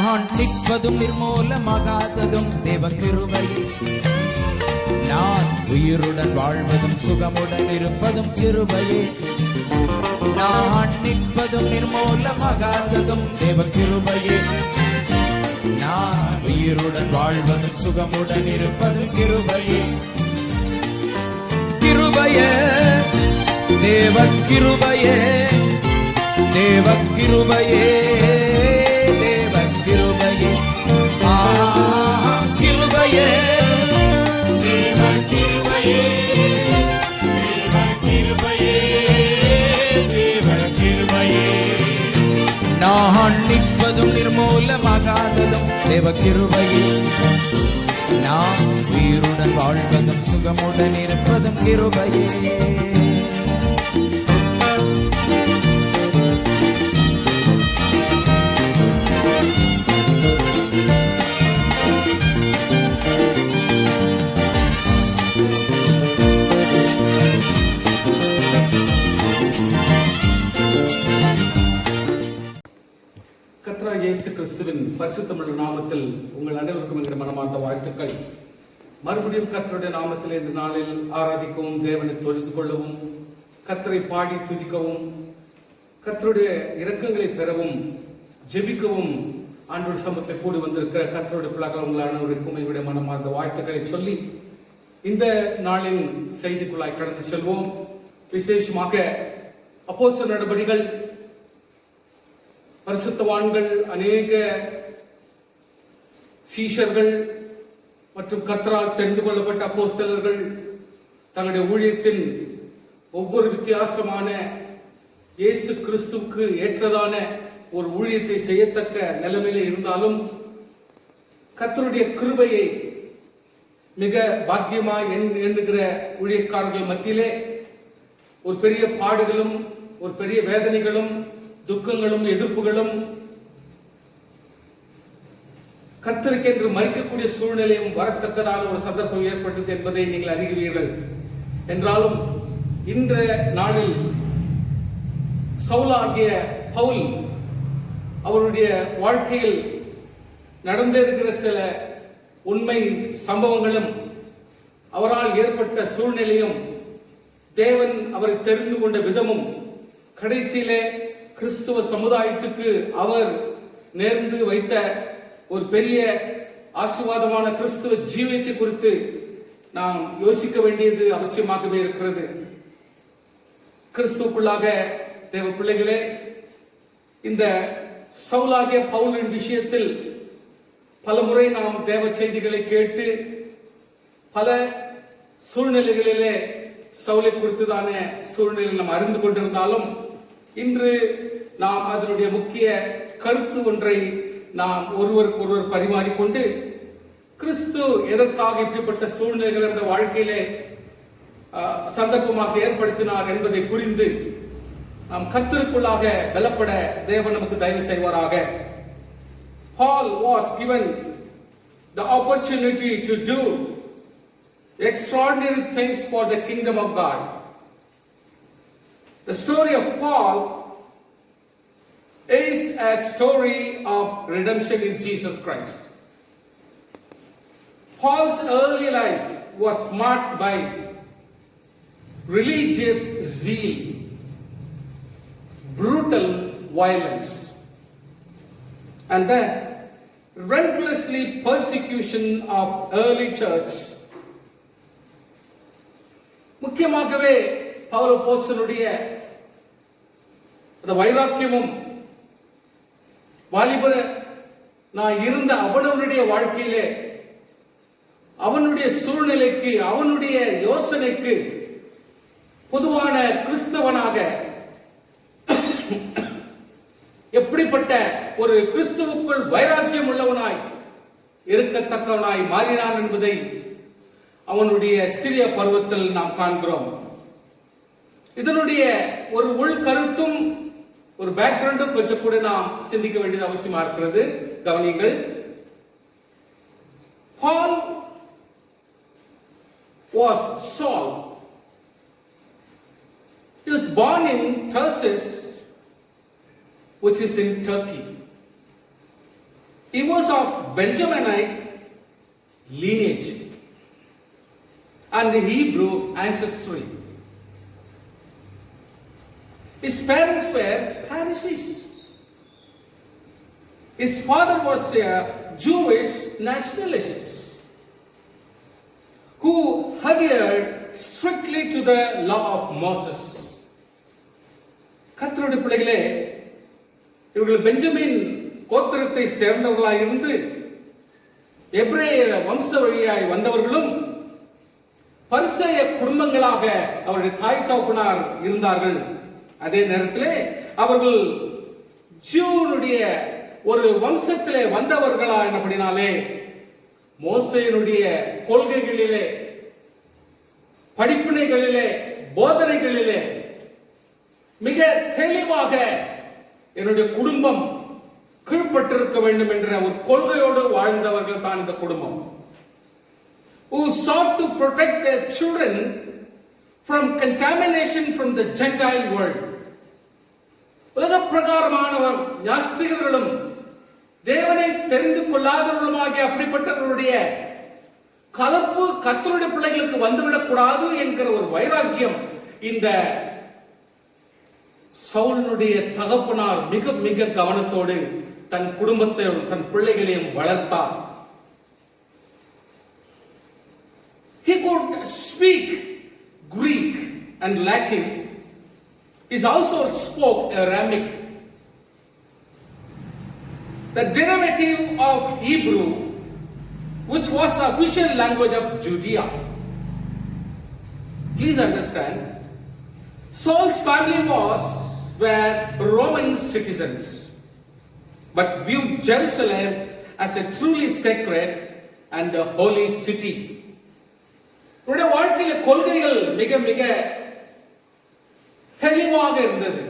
நான் நிற்பதும் நிர்மூலமாகாததும் தேவ கிருபையே. நான் உயிருடன் வாழ்வதும் சுகமுடன் இருப்பதும் கிருபையே. நான் நிற்பதும் நிர்மூலமாகாததும் தேவ கிருபையே. நான் உயிருடன் வாழ்வதும் சுகமுடன் இருப்பதும் கிருபையே. கிருபையே, தேவ கிருபையே, தேவ கிருபையே, தேவ கிருபையே. கிருபையே, தேவ கிருபையே, தேவ கிருபையே, தேவ கிருபையே. நான் நிற்பதும் நிர்மூலமாகாததும் தேவ கிருபையே. நான் உயிருடன் வாழ்வதும் சுகமுடன் இருப்பதும் கிருபையே. கர்த்தராகிய இயேசு கிறிஸ்துவின் பரிசுத்தமுள்ள நாமத்தில் உங்கள் அனைவருக்கும் என்ற மனமார்ந்த வாழ்த்துக்கள். மறுபடியும் கர்த்தருடைய நாமத்தில் இந்த நாளில் ஆராதிக்கவும், தேவனை தொழுது கொள்ளவும், கர்த்தரை பாடி துதிக்கவும், கர்த்தருடைய இரக்கங்களை பெறவும், ஜெபிக்கவும் ஆண்டவருடைய சமூகத்தில் கூடி வந்திருக்கிற கர்த்தருடைய பிள்ளைகள் உங்கள் அனைவருக்கும் எங்களுடைய மனமார்ந்த வாழ்த்துக்களை சொல்லி இந்த நாளின் செய்திக்குள்ளாய் கடந்து செல்வோம். விசேஷமாக அப்போஸ்தலர் நடபடிகள், பரிசுத்தவான்கள், அநேக சீஷர்கள் மற்றும் கர்த்தரால் தெரிந்து கொள்ளப்பட்ட அப்போஸ்தலர்கள் தங்களுடைய ஊழியத்தின் ஒவ்வொரு வித்தியாசமான இயேசு கிறிஸ்துவுக்கு ஏற்றதான ஒரு ஊழியத்தை செய்யத்தக்க நிலைமையில இருந்தாலும் கர்த்தருடைய கிருபையை மிக பாக்கியமாய் எண்ணுகிற ஊழியக்காரர்கள் மத்தியிலே ஒரு பெரிய பாடுகளும், ஒரு பெரிய வேதனைகளும், துக்கங்களும், எதிர்ப்புகளும், கர்த்தருக்கென்று மறிக்கக்கூடிய சூழ்நிலையும் வரத்தக்கதான ஒரு சந்தர்ப்பம் ஏற்பட்டது என்பதை நீங்கள் அறிகிறீர்கள். என்றாலும் இன்றைய நாளில் சவுலாகிய பவுல் அவருடைய வாழ்க்கையில் நடந்திருக்கிற சில உண்மை சம்பவங்களும், அவரால் ஏற்பட்ட சூழ்நிலையும், தேவன் அவரை தெரிந்து கொண்ட விதமும், கடைசியிலே கிறிஸ்துவ சமுதாயத்துக்கு அவர் நேர்ந்து வைத்த ஒரு பெரிய ஆசீர்வாதமான கிறிஸ்துவ ஜீவியத்தை குறித்து நாம் யோசிக்க வேண்டியது அவசியமாகவே இருக்கிறது. கிறிஸ்துவுக்குள்ளாக தேவ பிள்ளைகளே, இந்த சவுலாகிய பவுலின் விஷயத்தில் பல முறை நாம் தேவ செய்திகளை கேட்டு பல சூழ்நிலைகளிலே சவுலை குறித்துதான சூழ்நிலை நாம் அறிந்து கொண்டிருந்தாலும் இன்று நாம் அதனுடைய முக்கிய கருத்து ஒன்றை நாம் ஒருவருக்கு ஒருவர் பரிமாறிக்கொண்டு கிறிஸ்து எதற்காக இப்படிப்பட்ட சூழ்நிலைகள் என்ற வாழ்க்கையிலே சந்தர்ப்பமாக ஏற்படுத்தினார் என்பதை புரிந்து நாம் கர்த்தருக்குள்ளாக பலப்பட தேவன் நமக்கு தயவு செய்வாராக. Paul was given the opportunity to do extraordinary things for the kingdom of God. The story of Paul is a story of redemption in Jesus Christ. Paul's early life was marked by religious zeal, brutal violence, and the relentlessly persecution of early church. முக்கியமாகவே Pavul அப்போஸ்தலனுடைய அந்த வைராக்கியமும், வாலிபர் நான் இருந்த அவனுடைய வாழ்க்கையிலே, அவனுடைய சூழ்நிலைக்கு, அவனுடைய யோசனைக்கு பொதுவான கிறிஸ்தவனாக எப்படிப்பட்ட ஒரு கிறிஸ்துவுக்குள் வைராக்கியம் உள்ளவனாய் இருக்கத்தக்கவனாய் மாறினான் என்பதை அவனுடைய சிறிய பருவத்தில் நாம் காண்கிறோம். இதனுடைய ஒரு உள்கருத்தும் ஒரு பேக்ரவுண்டும் கொஞ்சம் கூட நாம் சிந்திக்க வேண்டியது அவசியமா இருக்கிறது. கவனிங்கள். Paul was Saul. He was born in Tarsus, which is in Turkey. He was of Benjaminite lineage and Hebrew ancestry. His parents were Pharisees. His father was a Jewish nationalist who adhered strictly to the law of Moses. கர்த்தருடைய பிள்ளைகளே, இவர்கள் Benjamin கோத்திரத்தை சேர்ந்தவர்களாய் இருந்து எபிரேய வம்ச வழியாய் வந்தவர்களும் பரிசேய குடும்பங்களாக அவருடைய தாய் தகப்பனார் இருந்தார்கள். அதே நேரத்திலே அவர்கள் ஜூனுடைய ஒரு வம்சத்திலே வந்தவர்களா என்னபடினாலே மோசேயினுடைய கொள்கைகளிலே, படிப்பினைகளிலே, போதனைகளிலே மிக தெளிவாக என்னுடைய குடும்பம் கீழ்ப்பட்டிருக்க வேண்டும் என்ற ஒரு கொள்கையோடு வாழ்ந்தவர்கள் தான் இந்த குடும்பம். Who sought to protect their children from contamination from the Gentile world. உலக பிரகாரமான நாஸ்திகர்களும் தேவனை தெரிந்து கொள்ளாதவர்களுமாகிய அப்படிப்பட்டவர்களுடைய கலப்பு கர்த்தருடைய பிள்ளைகளுக்கு வந்துவிடக் கூடாது என்கிற ஒரு வைராக்கியம் இந்த சவுலுடைய தகப்பனார் மிக மிக கவனத்தோடு தன் குடும்பத்தை தன் பிள்ளைகளையும் வளர்த்தார். He could speak Greek and Latin. He also spoke Aramaic, the derivative of Hebrew, which was the official language of Judea. Please understand, Saul's family were Roman citizens, but viewed Jerusalem as a truly sacred and a holy city. அவருடைய வாழ்க்கையில கொள்கைகள் மிக மிக தெளிவாக இருந்தது.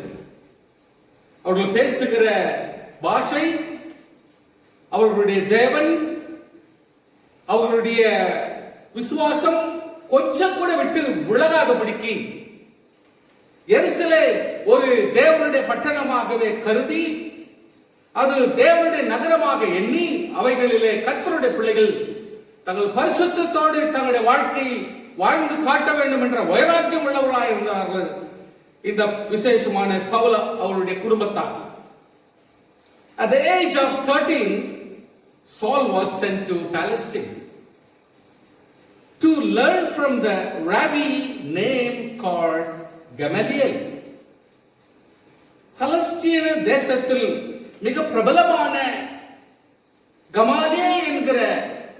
அவர்கள் பேசுகிற பாஷை, அவர்களுடைய தேவன், அவர்களுடைய விசுவாசம் கொஞ்சம் கூட விட்டு விலகாதபடிக்கு எருசலேம் ஒரு தேவனுடைய பட்டணமாகவே கருதி அது தேவனுடைய நகரமாக எண்ணி அவைகளிலே கர்த்தருடைய பிள்ளைகள் தங்கள் பரிசுத்தத்தோடு தங்களுடைய வாழ்க்கை வாழ்ந்து காட்ட வேண்டும் என்ற வைராக்கியம் உள்ளவர்களாக இருந்தார்கள் இந்த விசேஷமான சவுல் அவருடைய குடும்பத்தார். At the age of 13, Saul was sent to Palestine to learn from the rabbi name called Gamaliel. Palestine தேசத்தில் மிக பிரபலமான கமாலியேல் என்கிற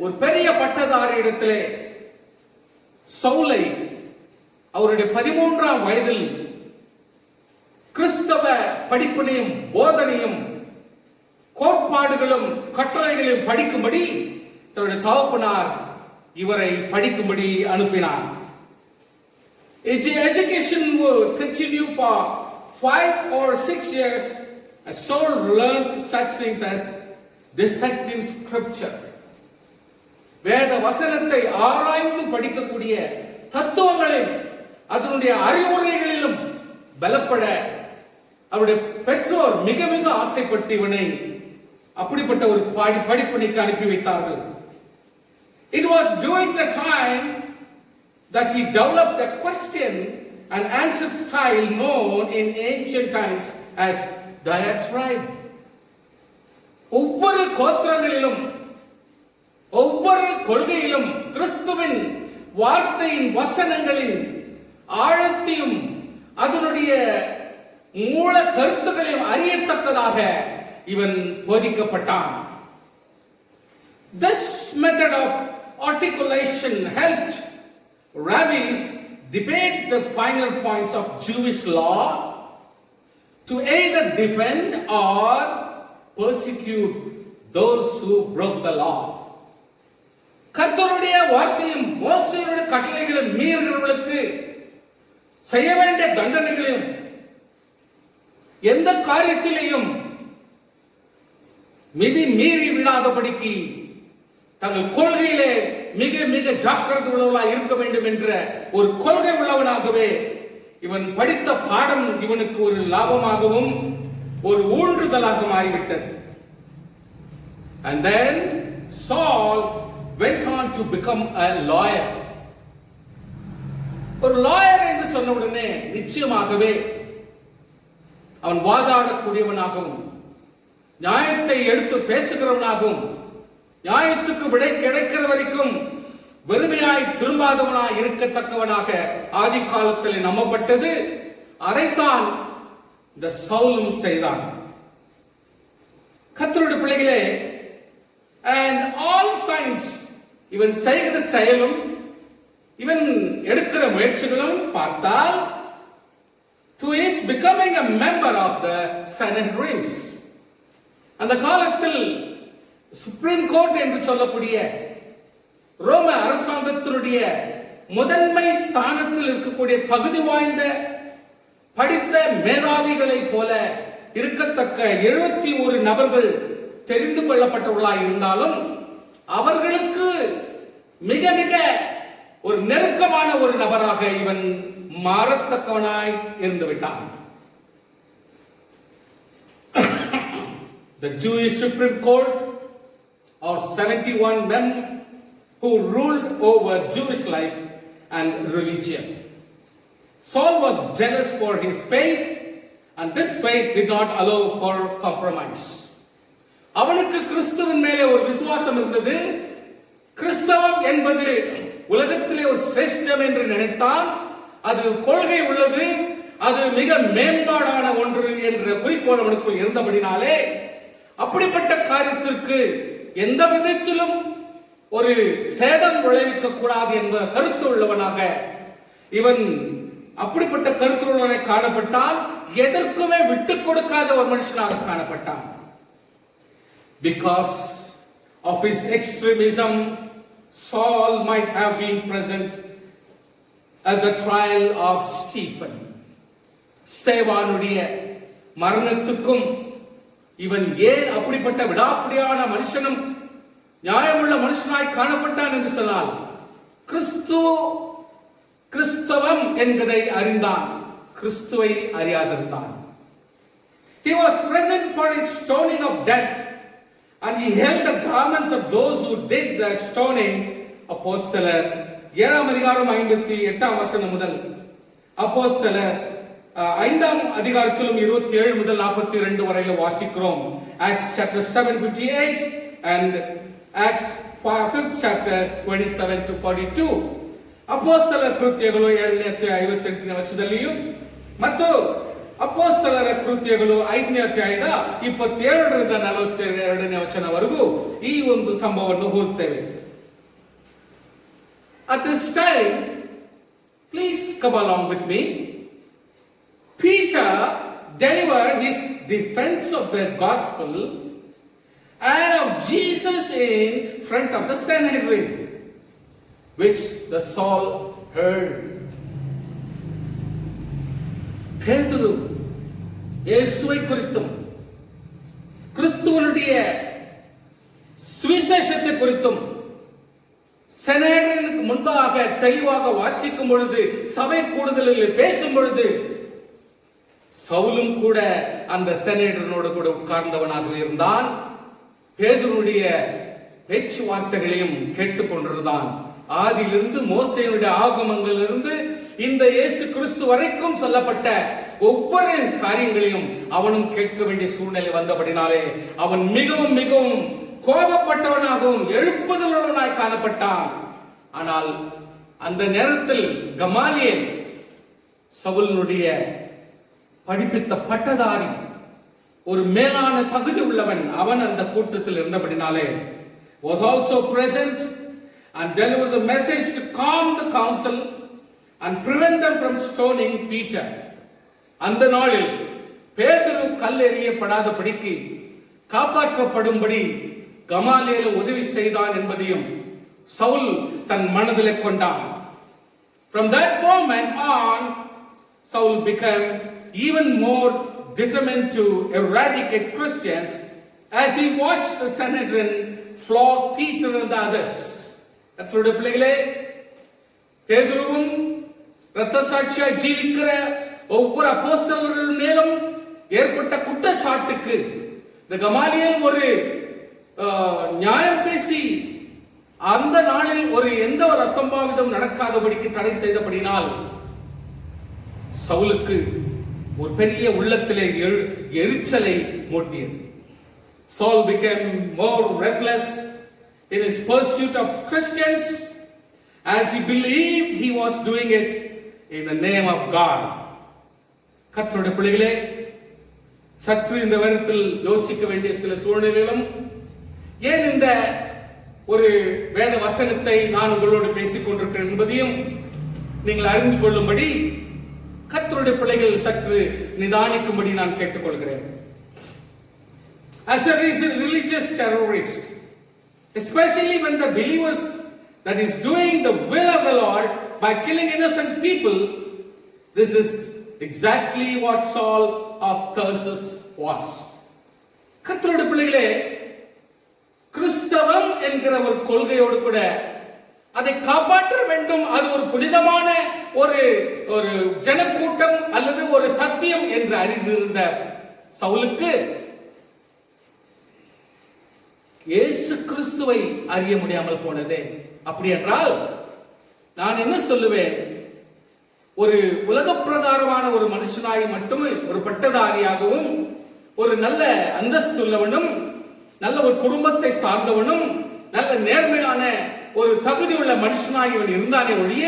ஒரு பெரிய பட்டதாரி இடத்திலே சவுலை அவருடைய 13ஆம் வயதில் கிறிஸ்தவ படிப்பினையும் போதனையும் கோட்பாடுகளும் கட்டளைகளையும் படிக்கும்படி தன்னுடைய தகப்பனார் இவரை படிக்கும்படி அனுப்பினார். Education would continue for 5 or 6 years as Saul learned such things as dissecting scripture. வேத வசனத்தை ஆராய்ந்து படிக்கக்கூடிய தத்துவங்களையும் அதனுடைய அறிவுரைகளிலும் பலப்பட அவருடைய பெற்றோர் மிக மிக ஆசைப்பட்டு இவனை அப்படிப்பட்ட ஒரு படிப்பினைக்கு அனுப்பி வைத்தார்கள். It was during the time that he developed a question and answer style known in ancient times as diatribe. ஒவ்வொரு கோத்திரங்களிலும் ஒவ்வொரு கொள்கையிலும் கிறிஸ்துவின் வார்த்தையின் வசனங்களின் ஆழத்தையும் அதனுடைய மூல கருத்துக்களையும் அறியத்தக்கதாக இவன் போதிக்கப்பட்டான். This method of articulation helped rabbis debate the final points of Jewish law to either defend or persecute those who broke the law. கர்த்தருடைய வார்த்தையும் மோசேயுடைய கட்டளைகளும் மீறுகிறவர்களுக்கு செய்ய வேண்டிய தண்டனைகளையும் எந்த காரியத்திலேயும் மீறி விடாதபடிக்கு தங்கள் கொள்கையிலே மிக மிக ஜாக்கிரதை உள்ளவர்களாக இருக்க வேண்டும் என்ற ஒரு கொள்கை உள்ளவனாகவே இவன் படித்த பாடம் இவனுக்கு ஒரு லாபமாகவும் ஒரு ஊன்றுதலாக மாறிவிட்டது. And then Saul went on to become a lawyer. ஒரு லாயர் என்று சொன்ன உடனே நிச்சயமாகவே அவன் வாதாடக்கூடியவனாகவும் நியாயத்தை எடுத்து பேசுகிறவனாகவும் நியாயத்துக்கு விடை கிடைக்கிற வரைக்கும் வெறுமையாய் திரும்பாதவனாய் இருக்கத்தக்கவனாக ஆதி காலத்தில் நம்பப்பட்டது. அதைத்தான் இந்த சவுலும் செய்தான். கர்த்தருடைய பிள்ளைகளே, and all signs, இவன் செய்கிற செயலும் இவன் எடுக்கிற முயற்சிகளும் பார்த்தால் to his becoming a member of the Sanhedrin. அந்த காலத்தில் சுப்ரீம் கோர்ட் என்று சொல்லக்கூடிய ரோம அரசாங்கத்தினுடைய முதன்மை ஸ்தானத்தில் இருக்கக்கூடிய தகுதி வாய்ந்த படித்த மேதாவிகளை போல இருக்கத்தக்க 71 நபர்கள் தெரிந்து கொள்ளப்பட்டவர்களாய் இருந்தாலும் அவர்களுக்கு மிக மிக ஒரு நெருக்கமான ஒரு நபராக இவன் மாறத்தக்கவனாய் இருந்து விட்டான். The Jewish Supreme Court of 71 men who ruled over Jewish life and religion. Saul was jealous for his faith, and this faith did not allow for compromise. அவனுக்கு கிறிஸ்துவின் மேலே ஒரு விசுவாசம் இருந்தது. கிறிஸ்தவம் என்பது உலகத்திலே ஒரு சிரேஷ்டம் என்று நினைத்தான். அது கொள்கை உள்ளது, அது மிக மேம்பாடான ஒன்று என்ற குறிக்கோள் அவனுக்குள் இருந்தபடினாலே அப்படிப்பட்ட காரியத்திற்கு எந்த விதத்திலும் ஒரு சேதம் விளைவிக்க கூடாது என்ற கருத்து உள்ளவனாக இவன் அப்படிப்பட்ட கருத்துள்ளவனை காணப்பட்டால் எதற்குமே விட்டுக் கொடுக்காத ஒரு மனுஷனாக காணப்பட்டான். Because of his extremism, Saul might have been present at the trial of Stephen. ஸ்தேவானுடைய மரணத்துக்கும் இவன் ஏன் அப்படிப்பட்ட விடாப்பிடியான மனுஷனும் நியாயமுள்ள மனுஷனாய் காணப்பட்டான் என்று சொன்னால் கிறிஸ்தவம் என்பதை அறிந்தான், கிறிஸ்துவை அறியாதிருந்தான். He was present for his stoning of death, and he held the garments of those who did the stoning. அப்போஸ்தலர் 7 அதிகாரம் 58 வசனம் முதல் அப்போஸ்தலர் 5 அதிகாரத்திலும் 27 முதல் 42 வரையில வாசிக்கிறோம். Acts chapter 7:58 and Acts 5th chapter 27 to 42. ಅಪೊಸ್ತಲರ ಕೃತ್ಯಗಳು 7ನೇ ಅಧ್ಯಾಯ 58ನೇ ವಚನದಲ್ಲಿಯೂ ಮತ್ತು ಅಪೊಸ್ತಲರ ಕೃತ್ಯಗಳು 5ನೇ ಅಧ್ಯಾಯದ 27ರಿಂದ 42ನೇ ವಚನವರೆಗೂ ಈ ಒಂದು ಸಂಭವವನ್ನು ಓದುತ್ತೇವೆ. At this time, please come along with me. Peter delivered his defense of the gospel and of Jesus in front of the Sanhedrin, which the Saul heard. பேதுரு இயேசுவை குறித்தும் கிறிஸ்துவனுடைய சுவிசேஷத்தை குறித்தும் செனேடருக்கு முன்பாக தெளிவாக வாசிக்கும் பொழுது, சபை கூடுதலில் பேசும் பொழுது, சவுலும் கூட அந்த செனேடரனோடு கூட உட்கார்ந்தவனாக இருந்தான். பேதுருடைய பேச்சுவார்த்தைகளையும் கேட்டுக் கொண்டிருந்தான். ஆதியிலிருந்து மோசேயுடைய ஆகமங்களிலிருந்து இந்த இயேசு கிறிஸ்து வரைக்கும் சொல்லப்பட்ட ஒவ்வொரு காரியங்களையும் அவனும் கேட்க வேண்டிய சூழ்நிலை வந்தபடினாலே அவன் மிகவும் மிகவும் கோபப்பட்டவனாகவும் எழுப்புதலுள்ளவனாய் காணப்பட்டான். ஆனால் அந்த நேரத்தில் கமாலியேல், சவுலுடைய படிப்பித்த பட்டதாரி, ஒரு மேலான தகுதி உள்ளவன், அவன் அந்த கூட்டத்தில் இருந்தபடினாலே was also present and delivered the message to calm the council and prevent them from stoning Peter. அந்த நாளில் பேதுரு கல்லெறியப்படாதபடிக்கு காப்பாற்றப்படும்படி கமாலியேல் உதவி செய்தான் என்பதையும் சவுல் தன் மனதிலே கொண்டான். From that moment on, Saul became even more determined to eradicate Christians as he watched the Sanhedrin flog Peter and the others. கர்த்தருடைய பிள்ளைகளே, பேதுருவும் இரத்த சாட்சியாய் ஜீவிக்கிற ஒவ்வொரு அப்போஸ்தலர்கள் மேலும் ஏற்பட்ட குற்றச்சாட்டுக்கு இந்த கமாலியேல் ஒரு நியாயம் பேசி அந்த நாளில் எந்த ஒரு அசம்பாவிதம் நடக்காதபடிக்கு தடை செய்தபடினால் சவுலுக்கு ஒரு பெரிய உள்ளத்திலே எரிச்சலை மூட்டியது. Saul became more reckless in his pursuit of Christians as he believed he was doing it in the name of God. கர்த்தருடைய பிள்ளைகளே, சற்று இந்த வருடத்தில் யோசிக்க வேண்டிய சில சூழ்நிலைகளும், ஏன் இந்த ஒரு வேத வசனத்தை நான் உங்களோடு பேசிக் கொண்டிருக்கிறேன் என்பதையும் நீங்கள் அறிந்து கொள்ளும்படி கர்த்தருடைய பிள்ளைகள் சற்று நிதானிக்கும்படி நான் கேட்டுக்கொள்கிறேன். As a religious terrorist, especially when the believers that is doing the will of the Lord by killing innocent people, this is exactly what Saul of Tarsus was. கர்த்தருடைய பிள்ளைகளே, கிறிஸ்தவம் என்கிற ஒரு கொள்கையோடு கூட அதை காப்பாற்ற வேண்டும், அது ஒரு புனிதமான ஒரு ஜனக்கூட்டம் அல்லது ஒரு சத்தியம் என்று அறிந்திருந்த சவுலுக்கு இயேசு கிறிஸ்துவை அறிய முடியாமல் போனதே. அப்படி என்றால் நான் என்ன சொல்லுவேன், ஒரு உலக பிரகாரமான ஒரு மனுஷனாய் மட்டுமே ஒரு பட்டதாரியாகவும் ஒரு நல்ல அந்தஸ்துள்ளவனும் நல்ல ஒரு குடும்பத்தை சார்ந்தவனும் நல்ல நேர்மையான ஒரு தகுதியுள்ள மனுஷனாய் இவன் இருந்தானே ஒழிய,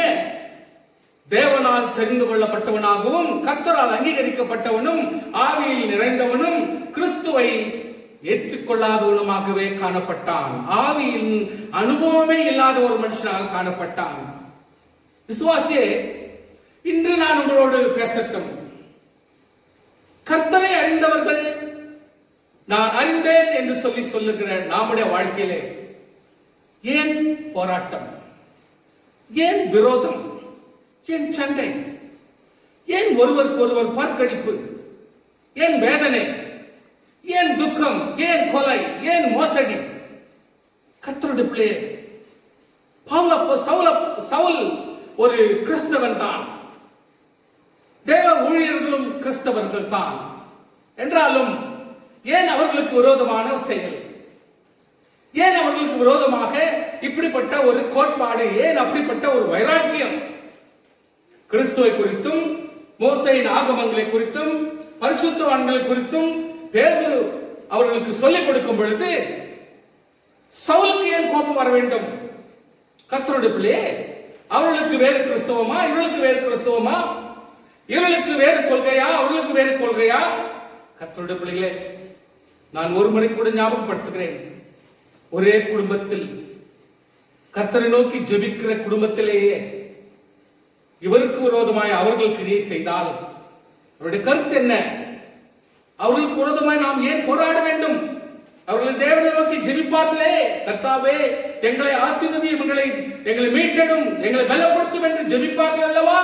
தேவனால் தெரிந்து கொள்ளப்பட்டவனாகவும் கர்த்தரால் அங்கீகரிக்கப்பட்டவனும் ஆவியில் நிறைந்தவனும் கிறிஸ்துவை ஏற்றுக்கொள்ளாதவனுமாகவே காணப்பட்டான். ஆவியின் அனுபவமே இல்லாத ஒரு மனுஷனாக காணப்பட்டான். விசுவாசியே, இன்று நான் உங்களோடு பேசட்டும். கர்த்தரை அறிந்தவர்கள் நான் அறிந்தேன் என்று சொல்லுகிற நம்முடைய வாழ்க்கையிலே ஏன் போராட்டம், ஏன் விரோதம், ஏன் சண்டை, ஏன் ஒருவருக்கு ஒருவர் பார்க்கடிப்பு, ஏன் வேதனை, ஏன் துக்கம், ஏன் கொலை, ஏன் மோசடி? கர்த்தருடைய பிள்ளையே, சவுல் ஒரு கிறிஸ்தவன் தான், தேவ ஊழியர்களும் கிறிஸ்தவர்கள் தான். என்றாலும் ஏன் அவர்களுக்கு விரோதமான செயல், ஏன் அவர்களுக்கு விரோதமாக இப்படிப்பட்ட ஒரு கோட்பாடு, ஏன் அப்படிப்பட்ட ஒரு வைராக்கியம்? கிறிஸ்துவை குறித்தும் மோசேயின் ஆகமங்களை குறித்தும் பரிசுத்தவான்களை குறித்தும் பேதுரு அவர்களுக்கு சொல்லிக் கொடுக்கும் பொழுது சவுலுக்கு ஏன் கோபம் வர வேண்டும்? கர்த்தருடைய பிள்ளையே, அவர்களுக்கு வேறு கிறிஸ்தவமா, இவர்களுக்கு வேறு கிறிஸ்தவமா, இவர்களுக்கு வேறு கொள்கையா, அவர்களுக்கு வேறு கொள்கையா? கர்த்தருடைய பிள்ளைகளே, நான் ஒரு முறை கூட ஞாபகப்படுத்துகிறேன். ஒரே குடும்பத்தில் கர்த்தரை நோக்கி ஜெபிக்கிற குடும்பத்திலேயே இவருக்கு விரோதமாய் அவர்கள் கிரியை செய்தால் அவருடைய கருத்து என்ன? அவர்களுக்கு விரோதமாய் நாம் ஏன் போராட வேண்டும்? அவர்கள் தேவனை நோக்கி ஜெபிப்பார்களே, கர்த்தாவே எங்களை ஆசீர்வதியும், எங்களை மீட்டெடும், எங்களை பலப்படுத்தும் என்று ஜெபிப்பார்கள் அல்லவா?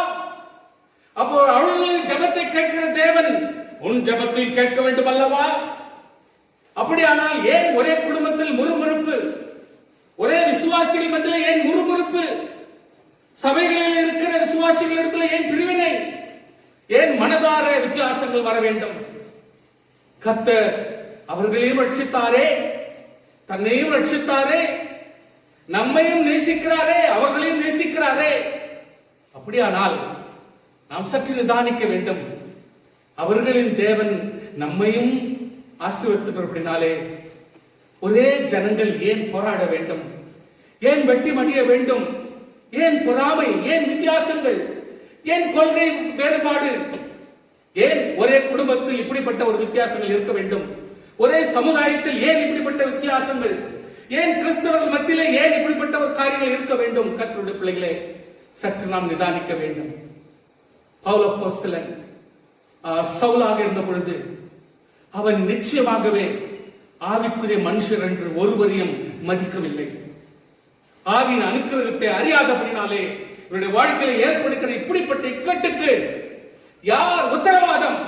அப்போ அவர்களின் ஜெபத்தை கேட்கிற தேவன் உன் ஜெபத்தை கேட்க வேண்டும் அல்லவா? அப்படியானால் ஏன் ஒரே குடும்பத்தில் முறுமுறுப்பு, ஒரே விசுவாசிகள் மத்தியில் ஏன் முறுமுறுப்பு, சபைகளில் இருக்கிற விசுவாசிகள் இடத்துல ஏன் பிரிவினை, ஏன் மனதார வித்தியாசங்கள் வர வேண்டும்? கர்த்தர் அவர்களையும் ரட்சித்தாரே, தன்னையும் ரட்சித்தாரே, நம்மையும் நேசிக்கிறாரே, அவர்களையும் நேசிக்கிறாரே. அப்படியானால் நாம் சற்று நிதானிக்க வேண்டும். அவர்களின் தேவன் நம்மையும் ஆசீர்வதித்தபடினாலே ஒரே ஜனங்கள் ஏன் போராட வேண்டும்? ஏன் வெட்டி மடிய வேண்டும்? ஏன் பொறாமை, ஏன் வித்தியாசங்கள், ஏன் கொள்கை வேறுபாடு, ஏன் ஒரே குடும்பத்தில் இப்படிப்பட்ட ஒரு வித்தியாசங்கள் இருக்க வேண்டும்? ஒரே சமுதாயத்தில் ஏன் இப்படிப்பட்ட வித்தியாசங்கள், ஏன் கிறிஸ்தவர்கள் மத்தியிலே ஏன் இப்படிப்பட்ட ஒரு காரியங்கள் இருக்க வேண்டும்? கர்த்தருடைய பிள்ளைகளே, சற்று நாம் நிதானிக்க வேண்டும். பவுல் அப்போஸ்தலன் சவுலாக இருந்த பொழுது அவன் நிச்சயமாகவே ஆவிக்குரிய மனுஷர் என்று ஒருவரையும் மதிக்கவில்லை. ஆவியின் அனுக்கிரகத்தை அறியாதபடினாலே இவருடைய வாழ்க்கையில ஏற்படுகிற இப்படிப்பட்ட இக்கட்டுக்கு யார் உத்தரவாதம்?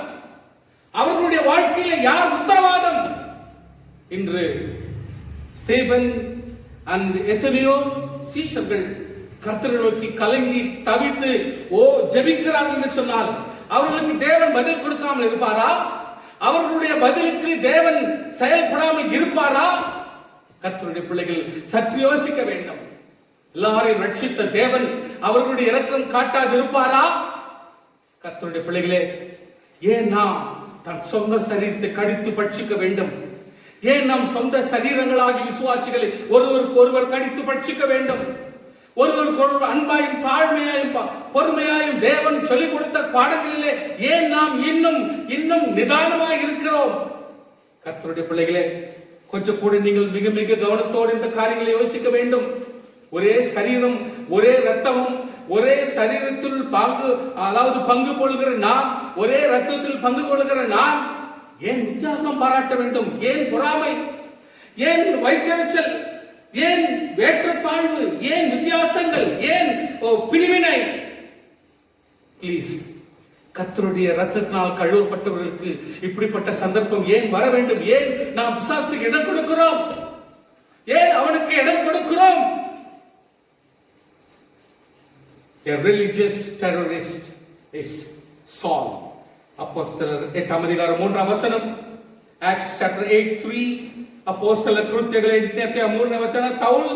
அவர்களுடைய வாழ்க்கையில யார் உத்தரவாதம்? இன்று ஸ்தேபன் and எத்தனையோ சீஷர்கள் கர்த்தரை நோக்கி கலங்கி தவித்து ஜெபிக்கிறார்கள் என்று சொன்னால் அவர்களுக்கு தேவன் பதில் கொடுக்காமல் இருப்பாரா? அவர்களுடைய பதிலுக்கு தேவன் செயல்படாமல் இருப்பாரா? கர்த்தருடைய பிள்ளைகள் சற்று யோசிக்க வேண்டும். எல்லாரையும் ரட்சித்த தேவன் அவர்களுடைய இரக்கம் காட்டாது இருப்பாரா? கர்த்தருடைய பிள்ளைகளே, ஏன் நாம் தன் சொந்த சரீரத்தை கடித்து பட்சிக்க வேண்டும்? ஏன் நாம் சொந்த சரீரங்களாகி விசுவாசிகளை ஒருவருக்கு ஒருவர் கடித்து பட்சிக்க வேண்டும்? ஒருவருக்கு ஒருவர் அன்பாயும் தாழ்மையாயும் பொறுமையாயும் தேவன் சொல்லிக் கொடுத்த பாடங்களிலே ஏன் நாம் இன்னும் நிதானமாய் இருக்கிறோம்? கர்த்தருடைய பிள்ளைகளே, கொஞ்சம் கூட நீங்கள் மிக மிக கவனத்தோடு இந்த காரியங்களை யோசிக்க வேண்டும். ஒரே சரீரம், ஒரே ரத்தமும், ஒரே சரீரத்தில் பங்கு கொள்கிற நாம், ஒரே ரத்தத்தில் பங்கு கொள்கிற நாம் ஏன் வித்தியாசம் பாராட்ட வேண்டும்? ஏன் பொறாமை? ஏன் வைத்தறிச்சல்? ஏன் ஏற்றத்தாழ்வு? ஏன் வித்தியாசங்கள்? ஏன் பிரிவினை? பிளீஸ், கர்த்தருடைய ரத்தத்தினால் கழுவப்பட்டவர்களுக்கு இப்படிப்பட்ட சந்தர்ப்பம் ஏன் வர வேண்டும்? ஏன் நாம் பிசாசுக்கு இடம் கொடுக்கிறோம்? ஏன் அவனுக்கு இடம் கொடுக்கிறோம்? A religious terrorist is Saul. அப்போஸ்தலர் 8ஆம் அதிகாரம் 3ஆம் வசனம். Acts chapter 8:3. அப்போஸ்தலர் கிருத்தியங்கள் 8:3 வசனம். சவுல்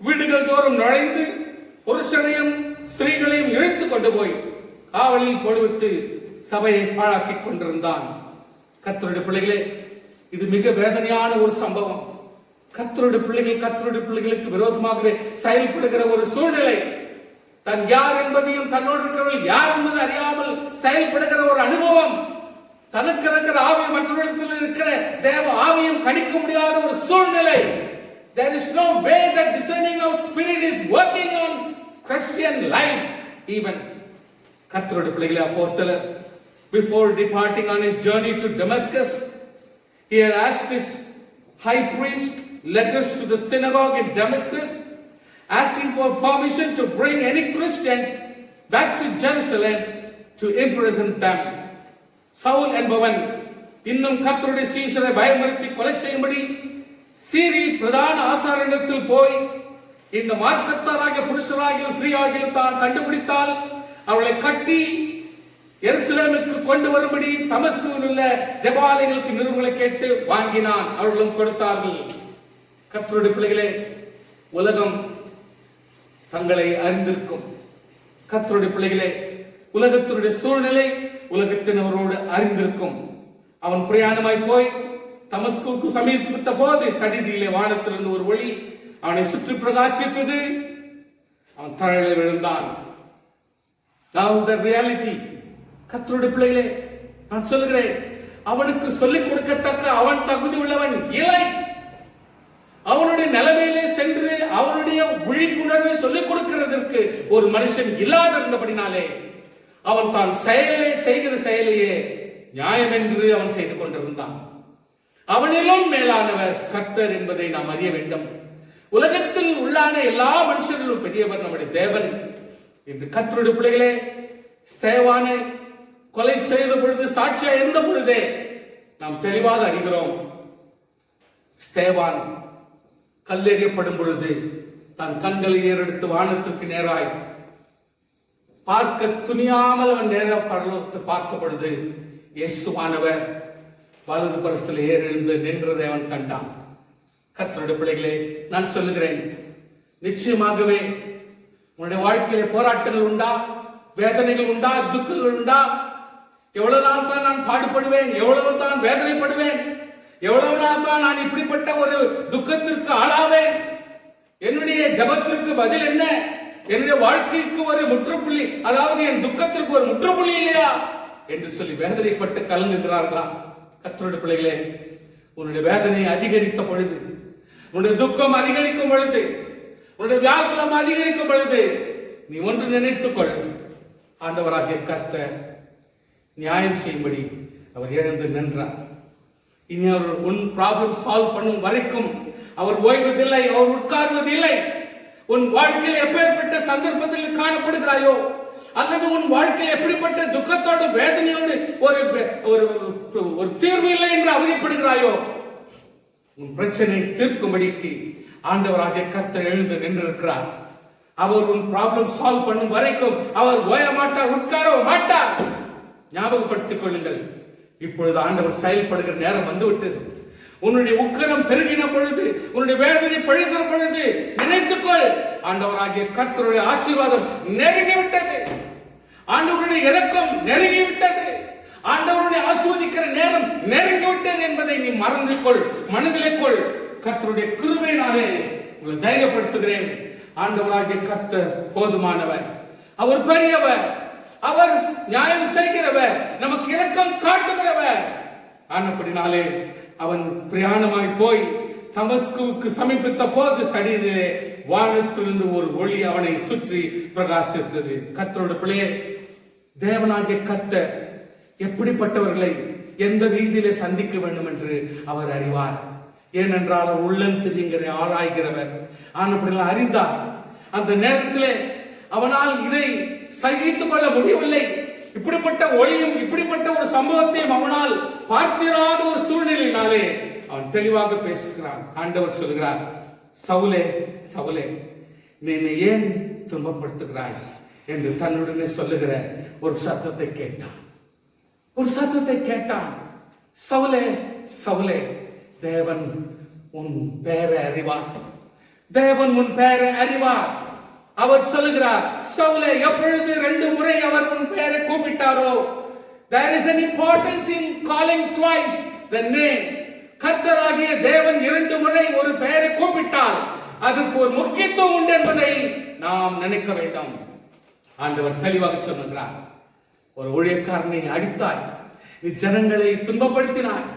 வீடுகள் தோறும் நுழைந்து புருஷரையும் ஸ்திரீகளையும் இழுத்து கொண்டு போய் காவலில் போடுவித்து சபையை பாழாக்கிக் கொண்டிருந்தான். கர்த்தருடைய பிள்ளைகளே, இது மிக வேதனையான ஒரு சம்பவம். கர்த்தருடைய பிள்ளைகளுக்கு விரோதமாகவே செயல்படுகிற ஒரு சூழ்நிலை. தன் யார் என்பதையும் தன்னோடு இருக்கிறவர்கள் யார் என்பது அறியாமல் செயல்படுகிற ஒரு அனுபவம். தனக்கு இருக்கிற ஆவியும் மற்றவர்களிடத்தில் இருக்கிற தேவ ஆவியும் கணிக்க முடியாத ஒரு சூழ்நிலை. There is no way that discerning of spirit is working on Christian life even. கர்த்தருடைய பிள்ளைகளே, அப்போஸ்தலர் before departing on his journey to Damascus, he had asked his high priest letters to the synagogue in Damascus, asking for permission to bring any Christians back to Jerusalem to imprison them. Saul என்பவன் இன்னும் கர்த்தருடைய சீஷரை பயமுறுத்தி கொலை செய்யும்படி சீரி பிரதான ஆசாரியனிடத்தில் போய் இந்த மார்க்கத்தாராகிய புருஷராகிய ஸ்திரீயாகிலும் தான் கண்டுபிடித்தால் அவர்களை கட்டி எருசலேமுக்கு கொண்டு வரும்படி தமஸ்குவில் உள்ள ஜெபாலயங்களுக்கு நிருபங்களை கேட்டு வாங்கினான். அவர்களும் கொடுத்தார்கள். கர்த்தருடைய பிள்ளைகளே, உலகம் தங்களை அறிந்திருக்கும். கர்த்தருடைய பிள்ளைகளே, உலகத்தினுடைய சூழ்நிலை உலகத்தினரோடு அறிந்திருக்கும். அவன் பிரயாணமாய் போய் தமஸ்குவுக்கு சமீபித்த போது சடிதியிலே வானத்திலிருந்து ஒரு ஒளி அவனை சுற்றி பிரகாசித்தது. அவன் தரையிலே விழுந்தான். Now the reality. கர்த்தருடைய பிள்ளைகளே, நான் சொல்கிறேன், அவனுக்கு சொல்லிக் கொடுக்கத்தக்க அவன் தகுதி உள்ளவன் இல்லை. அவனுடைய நிலைமையிலே சென்று அவனுடைய விழிப்புணர்வை சொல்லிக் கொடுக்கிறதற்கு ஒரு மனுஷன் இல்லாத இருந்தபடினாலே அவன் தான் செய்கிற செயலையே நியாயம் என்று அவன் செய்து கொண்டிருந்தான். அவனிலும் மேலானவர் கர்த்தர் என்பதை நாம் அறிய வேண்டும். உலகத்தில் உள்ளான எல்லா மனுஷர்களும் பெரியவர் நம்முடைய தேவன் என்று கர்த்தருடைய பிள்ளைகளே, ஸ்தேவானை கொலை செய்த பொழுது, சாட்சியா இருந்த பொழுதே நாம் தெளிவாக அறிகிறோம். ஸ்தேவான் கல்லெறியப்படும் பொழுது தன் கண்களை ஏறெடுத்து வானத்திற்கு நேராய் பார்க்க துணியாமல் அவன் நேர பரலோகத்தை பார்த்த பொழுது இயேசுவானவர் வலது பரிசில் ஏறெழுந்து நின்றதை அவன் கண்டான். கர்த்தருடைய பிள்ளைகளே, நான் சொல்லுகிறேன், நிச்சயமாகவே உன்னுடைய வாழ்க்கையிலே போராட்டங்கள் உண்டா, வேதனைகள் உண்டா, துக்கங்கள் உண்டா? எவ்வளவு நாள் தான் நான் பாடுபடுவேன், எவ்வளவு தான் வேதனைப்படுவேன், எவ்வளவு நாள் தான் நான் இப்படிப்பட்ட ஒரு துக்கத்திற்கு ஆளாவேன்? என்னுடைய ஜபத்திற்கு பதில் என்ன? என்னுடைய வாழ்க்கைக்கு ஒரு முற்றுப்புள்ளி, அதாவது என் துக்கத்திற்கு ஒரு முற்றுப்புள்ளி இல்லையா என்று சொல்லி வேதனைப்பட்டு கலங்குகிறார்களா? கர்த்தருடைய பிள்ளைகளே, உன்னுடைய வேதனை அதிகரித்த பொழுது, உன்னுடைய துக்கம் அதிகரிக்கும் பொழுது, உன்னுடைய வியாகுலம் அதிகரிக்கும் பொழுது நீ ஒன்று நினைத்துக் கொள், ஆண்டவராகிய கர்த்தர் நியாயம் செய்யும்படி அவர் எழுந்து நின்றார். இனி அவர் உன் ப்ராப்ளம் சால்வ் பண்ணும் வரைக்கும் அவர் ஓய்வதில்லை, அவர் உட்காருவதில்லை. உன் வாழ்க்கையில் எப்பேற்பட்ட சந்தர்ப்பத்தில் காணப்படுகிறாயோ, அல்லது உன் வாழ்க்கையில் எப்படிப்பட்ட துக்கத்தோடு வேதனையோடு ஒரு தீர்வு இல்லை என்று அவதிப்படுகிறாயோ, உன் பிரச்சனை தீர்க்கும்படிக்கு ஆண்டவராகிய கர்த்தர் எழுந்து நின்றிருக்கிறார். அவர் உன் ப்ராப்ளம் சால்வ் பண்ணும் வரைக்கும் அவர் ஓய மாட்டார், உட்கார மாட்டார். ஞாபகப்படுத்திக் கொள்ளுங்கள், இப்பொழுது ஆண்டவர் செயல்படுகிற நேரம் வந்துவிட்டது. உன்னுடைய உக்கிரம் பெருகின பொழுது, உன்னுடைய வேதனை பழுகிற பொழுது நினைத்துக்கொள், ஆண்டவராகிய கர்த்தருடைய ஆசீர்வாதம் நெருங்கிவிட்டது, ஆண்டவருடைய இரக்கம் நெருங்கிவிட்டது, ஆண்டவருடைய ஆசீர்வதிக்கிற நேரம் நெருங்கிவிட்டது என்பதை நீ மறந்து கொள், மனதிலே கொள். கர்த்தருடைய கிருபையினாலே உங்களை தைரியப்படுத்துகிறேன். ஆண்டவராகிய கர்த்தர் போதுமானவர், அவர் பெரியவர், அவர் நியாயம் செய்கிறவர், நமக்கு இரக்கம் காட்டுகிறவர். ஆனபடினாலே அவன் பிரயாணமாய் போய் தமஸ்குவுக்கு சமீபித்த போது சரீரிலே வானத்திலிருந்து ஒரு ஒளி அவனை சுற்றி பிரகாசித்தது. கர்த்தருடைய பிள்ளையே, தேவனாகிய கர்த்தர் எப்படிப்பட்டவர்களை எந்த ரீதியிலே சந்திக்க வேண்டும் என்று அவர் அறிவார். ஏனென்றால் அவர் உள்ளந்திரியங்களை ஆராய்கிறவர். ஆனபடினால் அறிந்தார். அந்த நேரத்திலே அவனால் இதை சகித்துக் கொள்ள முடியவில்லை. இப்படிப்பட்ட ஒளியும் இப்படிப்பட்ட ஒரு சம்பவத்தையும் அவனால் பார்த்திராத ஒரு சூழ்நிலையினாலே அவன் தெளிவாக பேசுகிறான். ஆண்டவர் சொல்கிறார், சவுலே சவுலே, நீ ஏன் துன்பப்படுத்துகிறாய் என்று தன்னுடனே சொல்லுகிற ஒரு சத்தத்தை கேட்டான். ஒரு சத்தத்தை கேட்டான். சவுலே சவுலே, தேவன் உன் பெயரை அறிவார், தேவன் உன் பெயரை அறிவார். அவர் சொல்லுகிறார், சவுலே, எப்பொழுது 2 முறை அவர் உன் பெயரை கூப்பிட்டாரோ, there is an importance in calling twice the name. கர்த்தராகிய தேவன் 2 முறை ஒரு பெயரை கூப்பிட்டால் அதற்கு ஒரு முக்கியத்துவம் உண்டு என்பதை நாம் நினைக்க வேண்டும். ஆண்டவர் தெளிவாக சொல்லுகிறார், ஒரு ஊழியக்காரனை அடித்தாய், நீ ஜனங்களை துன்பப்படுத்தினாய்,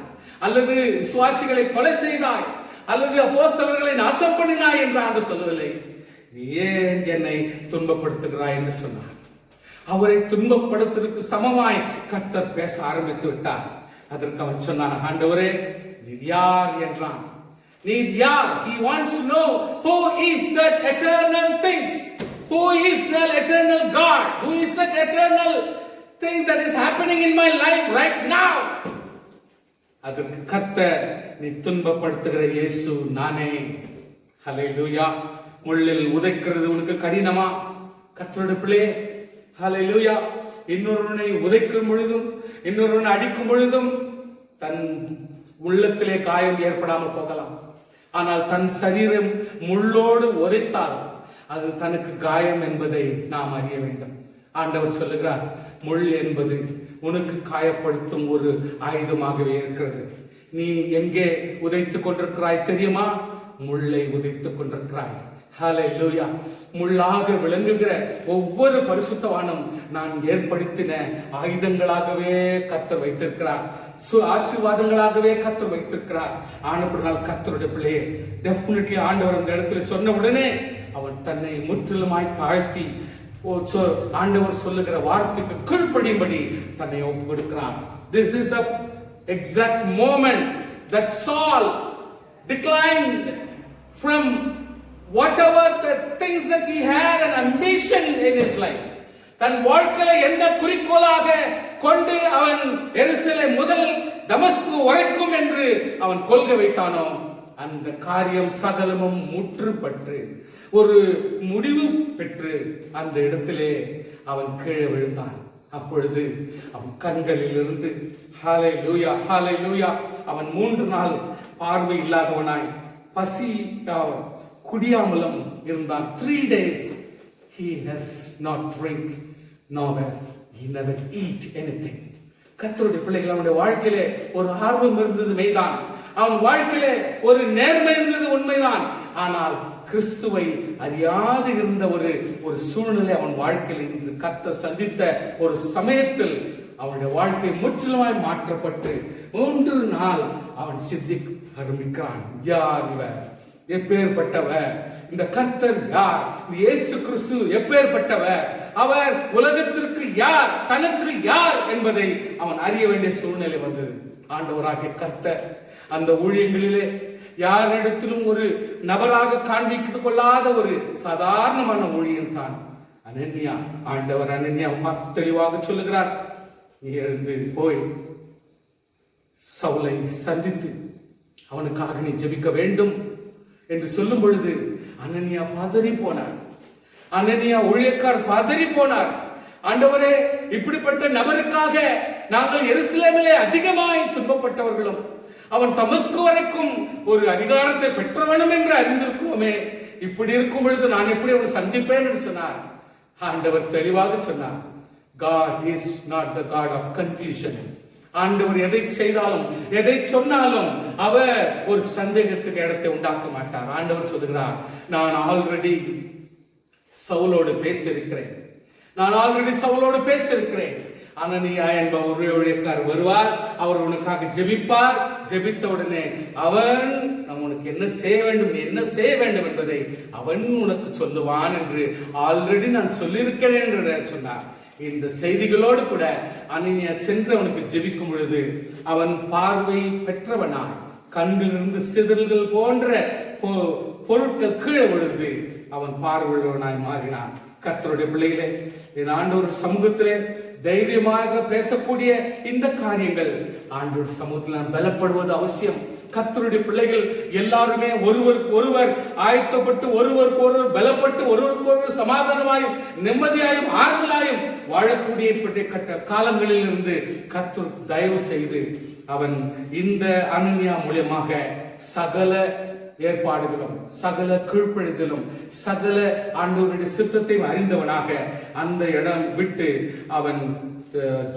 அல்லது விசுவாசிகளை கொலை செய்தாய், அல்லது அப்போஸ்தலர்களை நாசம் பண்ணினாய் என்று ஆண்டவர் சொல்லவில்லை. நீ ஏன் என்னை துன்பப்படுத்துகிறாய் என்று சொன்னார். அவரை துன்பப்படுத்துவதற்கு சமமாய் கர்த்தர் பேச ஆரம்பித்து விட்டார். அதற்கு அவன் சொன்னான், ஆண்டவரே நீர் யார் என்றான். நீர் யார்? He wants to know who is that eternal things, who is that eternal God, who is that eternal thing that is happening in my life right now. அதற்கு கர்த்தர், நீ துன்பப்படுத்துகிற இயேசு நானே. ஹல்லேலூயா. முள்ளில் உதைக்கிறது உனக்கு கடினமா? கர்த்தருடைய பிள்ளையே, ஹல்லேலூயா. இன்னொருவனை உதைக்கும் பொழுதும் இன்னொருவனை அடிக்கும் பொழுதும் தன் உள்ளத்திலே காயம் ஏற்படாமல் போகலாம். ஆனால் தன் சரீரம் முள்ளோடு உதைத்தால் அது தனக்கு காயம் என்பதை நாம் அறிய வேண்டும். ஆண்டவர் சொல்லுகிறார், முள் என்பது உனக்கு காயப்படுத்தும் ஒரு ஆயுதமாகவே இருக்கிறது. நீ எங்கே உதைத்துக் கொண்டிருக்கிறாய் தெரியுமா? முள்ளை உதைத்துக் கொண்டிருக்கிறாய். ஹல்லேலூயா. முள்ளாக விளங்குகிற ஒவ்வொரு பரிசுத்தவானும் நான் ஏற்படுத்தின ஆயுதங்களாகவே கர்த்தர் வைத்திருக்கிறார், ஆசீர்வாதங்களாகவே கர்த்தர் வைத்திருக்கிறார். ஆனபடியால் கர்த்தருடைய பிள்ளையே, டெஃபினெட்லி ஆண்டவர் அந்த இடத்துல சொன்ன உடனே அவன் தன்னை முற்றிலுமாய் தாழ்த்தி ஆண்டவர் சொல்லுகிற வார்த்தைக்கு கீழ்ப்படியும்படி தன்னை ஒப்பு கொடுக்கிறான். This is the exact moment that Saul declined from whatever the things that he had an ambition in his life. தன் வாழ்க்கையில எந்த குறிக்கோளாக கொண்டு அவன் எருசலேம் முதல் தமஸ்கு வரைக்கும் என்று அவன் கொள்கை வைத்தானோ, அந்த காரியம் சகலமும் முற்றுப்பட்டு ஒரு முடிவு பெற்று அந்த இடத்திலே அவன் கீழே விழுந்தான். அப்பொழுது அவன் கண்களில் இருந்து ஹல்லேலூயா ஹல்லேலூயா அவன் 3 நாள் பார்வை இல்லாதவனாய் பசி குடியாமலும் இருந்தான். 3 days he has not drink nowhere, he never eat anything. கர்த்தருடைய பிள்ளைகள், அவனுடைய வாழ்க்கையிலே ஒரு ஆர்வம் இருந்தது மெய்தான், அவன் வாழ்க்கையிலே ஒரு நேர்மை இருந்தது உண்மைதான். ஆனால் கிறிஸ்துவை அறியாது இருந்த ஒரு சூழ்நிலை அவன் வாழ்க்கையில் இருந்து கர்த்தர் சந்தித்த ஒரு சமயத்தில் அவனுடைய வாழ்க்கை முற்றிலுமாய் மாற்றப்பட்டு 3 நாள் அவன் சிந்திக்க ஆரம்பிக்கிறான். யார் இவர்? எப்பேற்பட்டவர்? இந்த கர்த்தர் யார்? இந்த இயேசு கிறிஸ்து எப்பேற்பட்டவர்? அவர் உலகத்திற்கு யார், தனக்கு யார் என்பதை அவன் அறிய வேண்டிய சூழ்நிலை வந்தது. ஆண்டவராகிய கர்த்தர் அந்த ஊழியங்களிலே யாரிடத்திலும் ஒரு நபராக காண்பித்துக் கொள்ளாத ஒரு சாதாரணமான ஊழியன் தான் அனனியா. ஆண்டவர் அனனியா பார்த்து தெளிவாக சொல்லுகிறார், நீ எழுந்து போய் சவுலை சந்தித்து அவனுக்காக நீ ஜெபிக்க வேண்டும் என்று சொல்லும் பொழுது அனனியா பதறி போனார். அனனியா ஊழியக்கார் பதறி போனார். ஆண்டவரே, இப்படிப்பட்ட நபருக்காக நாங்கள் எருசலேமிலே அதிகமாய் துன்பப்பட்டவர்களும் அவன் தமஸ்கு வரைக்கும் ஒரு அதிகாரத்தை பெற்ற வேண்டும் என்று அறிந்திருக்கிறோமே. இப்படி இருக்கும் பொழுது நான் எப்படி அவனை சந்திப்பேன் என்று சொன்னார். ஆண்டவர் தெளிவாக சொன்னார், God is not the God of confusion. ஆண்டவர் எதை செய்தாலும் எதை சொன்னாலும் அவர் ஒரு சந்தேகத்துக்கு இடத்தை உண்டாக்க மாட்டார். ஆண்டவர் சொல்லுகிறார், நான் ஆல்ரெடி சவுலோடு பேசியிருக்கிறேன், நான் ஆல்ரெடி சவுலோடு பேசியிருக்கிறேன். அனனியா என்பவர் ஒரு ஊழியக்காரர் வருவார், அவர் உனக்காக ஜெபிப்பார். ஜெபித்த உடனே அவன் உனக்கு என்ன செய்ய வேண்டும், என்ன செய்ய வேண்டும் என்பதை அவன் உனக்கு சொல்லுவான் என்று ஆல்ரெடி நான் சொல்லியிருக்கிறேன் என்று சொன்னார். இந்த செய்திகளோடு கூட அனனியா சென்று அவனுக்கு ஜெபிக்கும் பொழுது அவன் பார்வை பெற்றவனாய், கண்களிலிருந்து சிதறல்கள் போன்ற பொருட்கள் கீழே விழுந்து அவன் பார்வையுள்ளவனாய் மாறினான். கர்த்தருடைய பிள்ளைகளே, என் ஆண்டவர் சமூகத்திலே தைரியமாக பேசக்கூடிய இந்த காரியங்கள் ஆண்டவர் சமூகத்தில் நாம் பலப்படுவது அவசியம். கர்த்தருடைய பிள்ளைகள் எல்லாருமே ஒருவருக்கு ஒருவர் ஆயத்தப்பட்டு, ஒருவருக்கு ஒருவர் பலப்பட்டு, ஒருவருக்கு ஒருவர் சமாதானமாயும் நிம்மதியாயும் ஆறுதலாயும் வாழக்கூடிய காலங்களில் இருந்து கர்த்தர் தயவு செய்து அவன் இந்த அனனியா மூலமாக சகல ஏற்பாடுகளும் சகல கீழ்ப்படிதலும் சகல ஆண்டவருடைய சித்தத்தை அறிந்தவனாக அந்த இடம் விட்டு அவன்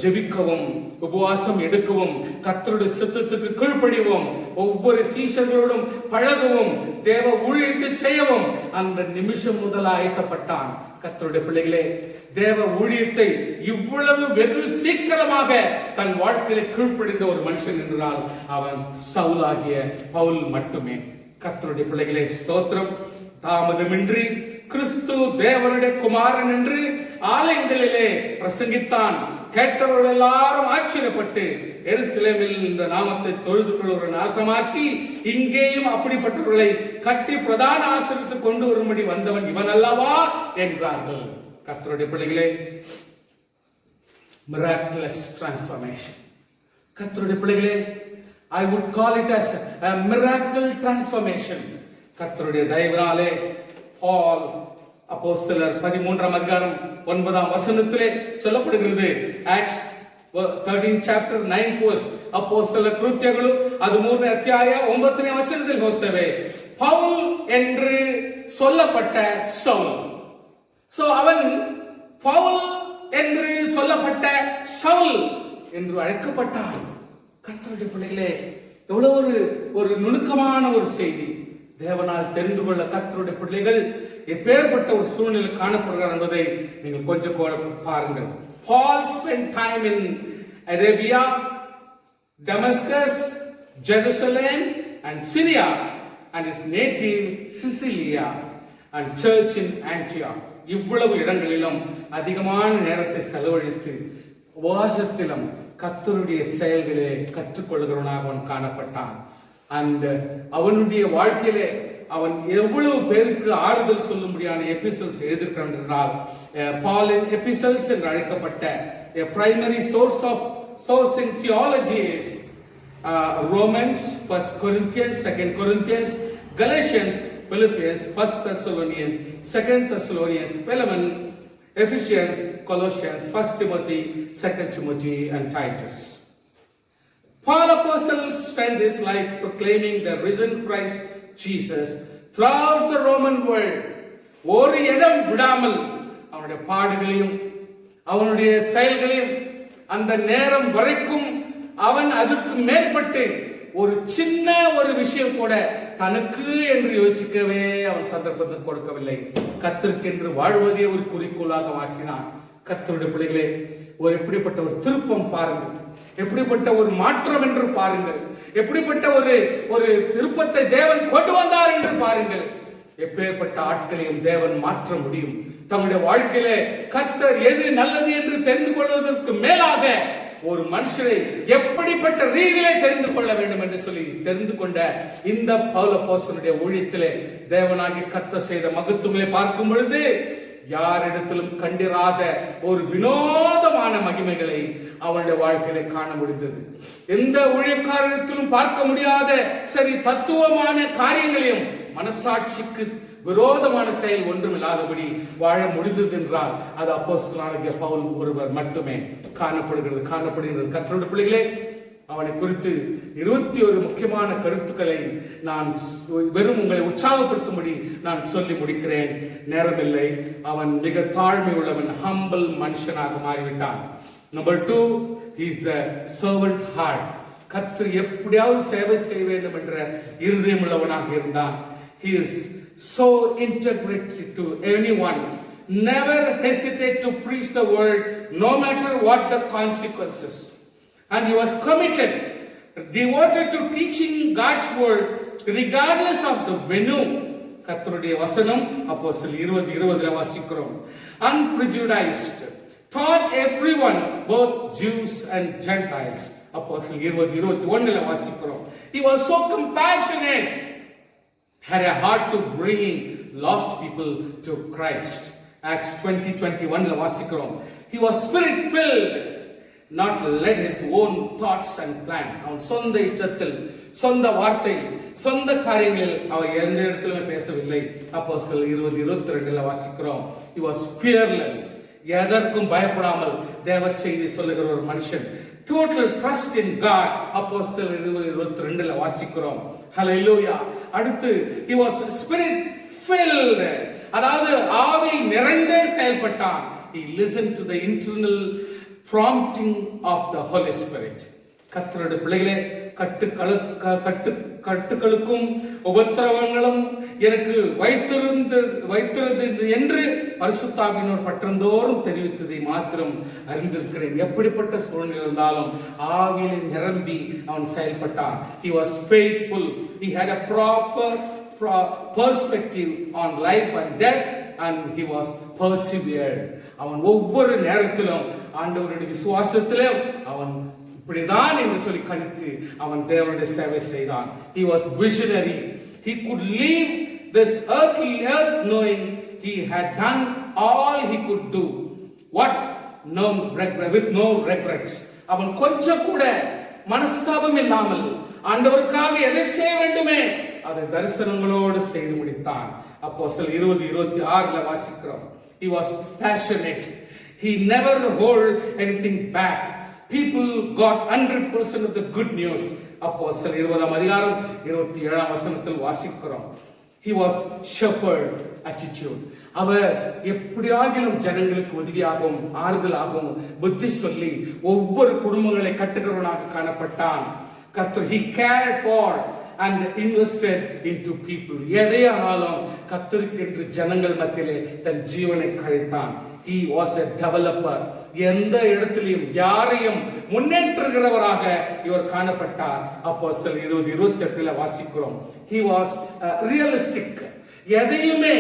ஜெபிக்கவும் உபவாசம் எடுக்கவும் கர்த்தருடைய சித்தத்துக்கு கீழ்ப்படியவும் ஒவ்வொரு சீஷர்களோடும் பழகவும் தேவ ஊழியத்தை செய்யவும் அந்த நிமிஷம் முதல் ஆயத்தப்பட்டான். கர்த்தருடைய பிள்ளைகளே, தேவ ஊழியத்தை இவ்வளவு வெகு சீக்கிரமாக தன் வாழ்க்கையில கீழ்ப்படிந்த ஒரு மனுஷன் என்றால் அவன் சவுலாகிய பவுல் மட்டுமே. கர்த்தருடைய பிள்ளைகளே, ஸ்தோத்திரம். தாமதமின்றி கிறிஸ்து தேவனுடைய குமாரன் என்று ஆலயங்களிலே பிரசங்கித்தான். கேட்டவர்கள் எல்லாரும் ஆச்சரியப்பட்டு எருசலேமில் இந்த நாமத்தை தொழுது கொள்வதை நாசமாக்கி இங்கேயும் அப்படிப்பட்டவர்களை கட்டி பிரதான ஆசிரியத்துக்கு கொண்டு வரும்படி வந்தவன் இவன் அல்லவா என்றார்கள். கர்த்தருடைய பிள்ளைகளே, miraculous transformation. கர்த்தருடைய பிள்ளைகளே, I would call it as a miracle transformation. கர்த்தருடைய தயவினாலே பால் அப்போஸ்தலர் 13ஆம் அதிகாரம் 9ஆம் வசனத்திலே சொல்லப்படுகிறது. Acts 13 chapter 9 verse. அப்போஸ்தலர் கிருத்திಯಗಳು 13ನೇ ಅಧ್ಯಾಯ 9ನೇ ವಚನದಲ್ಲಿ ಹೋಗ್ತೇವೆ. பவுல் என்று சொல்லப்பட்ட சவுல். சோ அவன் பவுல் என்று சொல்லப்பட்ட சவுல் என்று அழைக்கப்பட்டான். கர்த்தருடைய பிள்ளைகளே, எவ்வளவு ஒரு நுணுக்கமான ஒரு செய்தி. தேவனால் தெரிந்து கொள்ள கர்த்தருடைய பிள்ளைகள் எப்பேற்பட்ட ஒரு சூழ்நிலை காணப்படுகிறார் என்பதை நீங்கள் கொஞ்சம் பாருங்கள். Paul spent time in Arabia, Damascus, Jerusalem and Syria and his native Sicilia and church in Antioch. இவ்வளவு இடங்களிலும் அதிகமான நேரத்தை செலவழித்து உபவாசத்திலும் கர்த்தருடைய செயல்களை கற்றுக்கொள்கிறவனாக அவன் காணப்பட்டான். அந்த அவனுடைய வாழ்க்கையிலே அவன் எவ்வளவு பேருக்கு ஆறுதல் சொல்லும்படியான எபிசல்ஸ் எழுதியிருக்கிறான் என்றால், பாலின் எபிசல்ஸ் என்று அழைக்கப்பட்ட primary source in theology is Romans, 1 Corinthians, 2 Corinthians, Galatians, Philippians, 1 Thessalonians, 2 Thessalonians, Philemon, Ephesians, Colossians, 1 Timothy, 2 Timothy and Titus. Paul apostle spent his life proclaiming the risen Christ Jesus throughout the Roman world. ஒரு இடம் விடாமல் அவனுடைய பாடுகளையும் அவனுடைய செயல்களையும் அந்த நேரம் வரைக்கும் அவன் அதற்கு மேற்பட்டு ஒரு சின்ன ஒரு விஷயம் கூட தனக்கு என்று யோசிக்கவே அவன் சந்தர்ப்பத்தை கொடுக்கவில்லை. கர்த்தருக்கென்று வாழ்வதே ஒரு குறிக்கோளாக மாற்றினான். கர்த்தருடைய பிள்ளைகளே, ஒரு எப்படிப்பட்ட ஒரு திருப்பம் பாருங்கள், எப்படிப்பட்ட ஒரு மாற்றம் என்று பாருங்கள், எப்படிப்பட்ட ஒரு திருப்பத்தை தேவன் கொண்டு வந்தார் என்று பாருங்கள். எப்பேற்பட்ட ஆட்களையும் தேவன் மாற்ற முடியும். தம்முடைய வாழ்க்கையிலே கர்த்தர் எது நல்லது என்று தெரிந்து கொள்வதற்கு மேலாக ஒரு மனுஷரை எப்படிப்பட்ட ரீதியிலே தெரிந்து கொள்ள வேண்டும் என்று சொல்லி தெரிந்து கொண்ட இந்த பவுல் அப்போஸ்தலனுடைய ஊழியத்திலே தேவனாகிய கர்த்தர் செய்த மகத்துவங்களை பார்க்கும் பொழுது யாரிடத்திலும் கண்டிராத ஒரு வினோதமான மகிமைகளை அவனுடைய வாழ்க்கையிலே காண முடிந்தது. எந்த ஊழியக்காரத்திலும் பார்க்க முடியாத சரி தத்துவமான காரியங்களையும் மனசாட்சிக்கு விரோதமான செயல் ஒன்றும் இல்லாதபடி வாழ முடிந்தது என்றால் அது அப்போஸ்தலனாகிய பவுல் ஒருவர் மட்டுமே காணப்படுகிறது. கர்த்தருடைய பிள்ளைகளே, அவனை குறித்து 21 முக்கியமான கருத்துக்களை நான் வெறும் உங்களை உற்சாகப்படுத்தும்படி நான் சொல்லி முடிக்கிறேன். நேரமில்லை. அவன் மிக தாழ்மை உள்ளவன், ஹம்பிள் மனுஷனாக மாறிவிட்டான். Number 2, he is a servant heart. கர்த்தர் எப்படியாவது சேவை செய்ய வேண்டும் என்ற இருதயம் உள்ளவனாக இருந்தான். He is so integrated to anyone, never hesitate to preach the word no matter what the consequences. And he was committed, devoted to teaching God's word regardless of the venue. கர்த்தருடைய வசனம் அப்போஸ்தலர் 20:20 வாசிக்கிறோம். Unprejudiced, taught everyone, both Jews and Gentiles. அப்போஸ்தலர் 20:21 வாசிக்கிறோம். He was so compassionate, had a heart to bring lost people to Christ. Acts 20:21 வாசிக்கிறோம். He was spirit filled, not led his own thoughts and plans. அவன் சொந்த இஷ்டத்தில், சொந்த வார்த்தை, சொந்த காரியங்களில் அவர் எந்த இடத்திலுமே பேசவில்லை. அப்போஸ்தலர் 20:22 வாசிக்கிறோம். He was fearless, எதற்கும் பயப்படாமல் தேவ செய்தி சொல்லுகிற ஒரு மனுஷன். Total trust in God. அப்போஸ்தலர் 20:22 வாசிக்கிறோம். Hallelujah. அடுத்து he was spirit filled, அதாவது ஆவியில் நிறைந்தே செயல்பட்டான். He listened to the internal prompting of the Holy Spirit. கர்த்தருடைய பிள்ளைகளே, கட்டுகளுக்கும் உபத்திரவங்களும் எனக்கு வைத்திருந்தது என்று பரிசுத்த ஆவியானவர் பட்டந்தோறும் தெரிவித்ததை மாத்திரம் அறிந்திருக்கிறேன். எப்படிப்பட்ட சூழ்நிலை இருந்தாலும் ஆவியிலே நிரம்பி அவன் செயல்பட்டான். He was faithful. He had a proper perspective on life and death, and he was persevered. அவன் ஒவ்வொரு நேரத்திலும் ஆண்டவருடைய விசுவாசத்திலே அவன் இப்படிதான் என்று சொல்லி கணித்து அவன் தேவனுடைய சேவை செய்தான். He was visionary. He could leave this earthly earth knowing he had done all he could do. What? With no regrets. அவன் கொஞ்சம் கூட மனஸ்தாபம் இல்லாமல் ஆண்டவருக்காக எதை செய்ய வேண்டுமே அதை தரிசனங்களோடு செய்து முடித்தான். அப்போஸ்தலர் 20:26 வாசிக்கிறோம். He was passionate. He never hold anything back. People got 100% of the good news. அப்போஸ்தலர் 20:27 வாசிக்கிறோம். He was shepherd attitude. அவர் எப்படியாகிலும் ஜனங்களுக்கு உதவியாகவும் ஆறுதலாகவும் புத்தி சொல்லி ஒவ்வொரு குடும்பங்களை கட்டுகிறவனாக காணப்பட்டான். கர்த்தர் he cared for and invested into people. எதையானாலும் கர்த்தருக்கென்று ஜனங்கள் மத்தியிலே தன் ஜீவனை கழித்தான். He was a developer. எந்த இடத்திலும் யாரையும் முன்னேற்றுகிறவராக இவர் காணப்பட்டார். அப்போஸ்தலர் 20:28 வாசிக்கிறோம். He was realistic. எதையுமே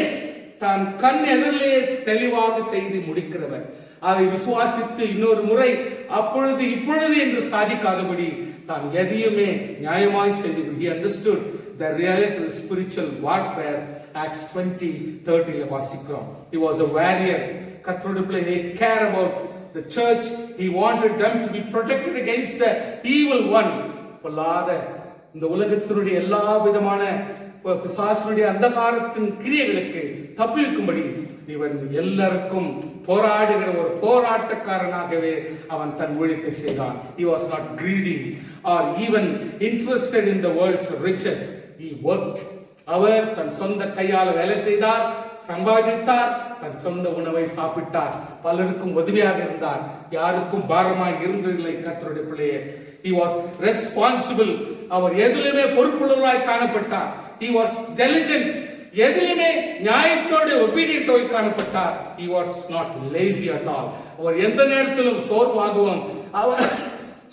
தான் கண் எதிரிலே தெளிவாக செய்து முடிக்கிறவர். அதை விசுவாசித்து இன்னொரு முறை அப்பொழுது இப்பொழுது என்று சாதிக்காதபடி தான் எதையுமே நியாயமாய் செய்து. He understood the reality of spiritual warfare. Acts 20:30 வாசிக்கிறோம். He was a warrior. கர்த்தருடைய பிள்ளைகளே, they care about the church. He wanted them to be protected against the evil one. பொல்லாத இந்த உலகத்தினுடைய எல்லா விதமான பிசாசுடைய அந்தகாரத்தின் கிரியைகளுக்கு தப்பிக்கும்படி இவன் எல்லாருக்கும் போராடுகிற ஒரு போராட்டக்காரனாகவே அவன் தன் ஊழியத்தை செய்தான். He was not greedy or even interested in the world's riches. He worked. அவர் தன் சொந்த கையால் வேலை செய்தார், சம்பாதித்தார், தன் சொந்த உணவை சாப்பிட்டார், பலருக்கும் உதவியாக இருந்தார், யாருக்கும் பாரமாய் இருந்ததில்லை. கர்த்தருடைய பிள்ளையே, he was responsible. அவர் எதிலுமே பொறுப்புள்ளவராய் காணப்பட்டார். He was diligent. எதிலுமே நியாயத்தோடு obedient காணப்பட்டார். He was not lazy at all. அவர் எந்த நேரத்திலும் சோர்வாகவும் அவர்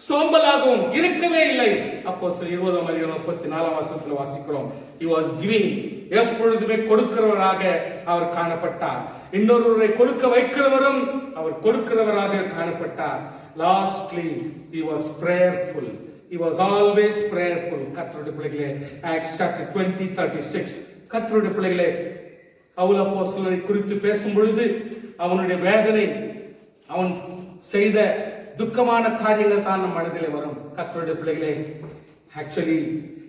சோம்பலாகவும் இருக்கவே இல்லை. அப்போஸ்தலர் 20:34 வாசிக்கிறோம். He was giving. எப்பொழுதுமே கொடுக்கிறவராக அவர் காணப்பட்டார். இன்னொருவரை கொடுக்க வைக்கிறவரும் அவர் கொடுக்கிறவராக காணப்பட்டார். Lastly, he was prayerful. He was always prayerful. கர்த்தருடைய பிள்ளைகளே, Acts 20:36. கர்த்தருடைய பிள்ளைகளே, பவுல் அப்போஸ்தலரை குறித்து பேசும் பொழுது அவனுடைய வேதனை, அவன் செய்த துக்கமான காரியங்கள் தான் நம் மனதிலே வரும். கர்த்தருடைய பிள்ளைகளே, actually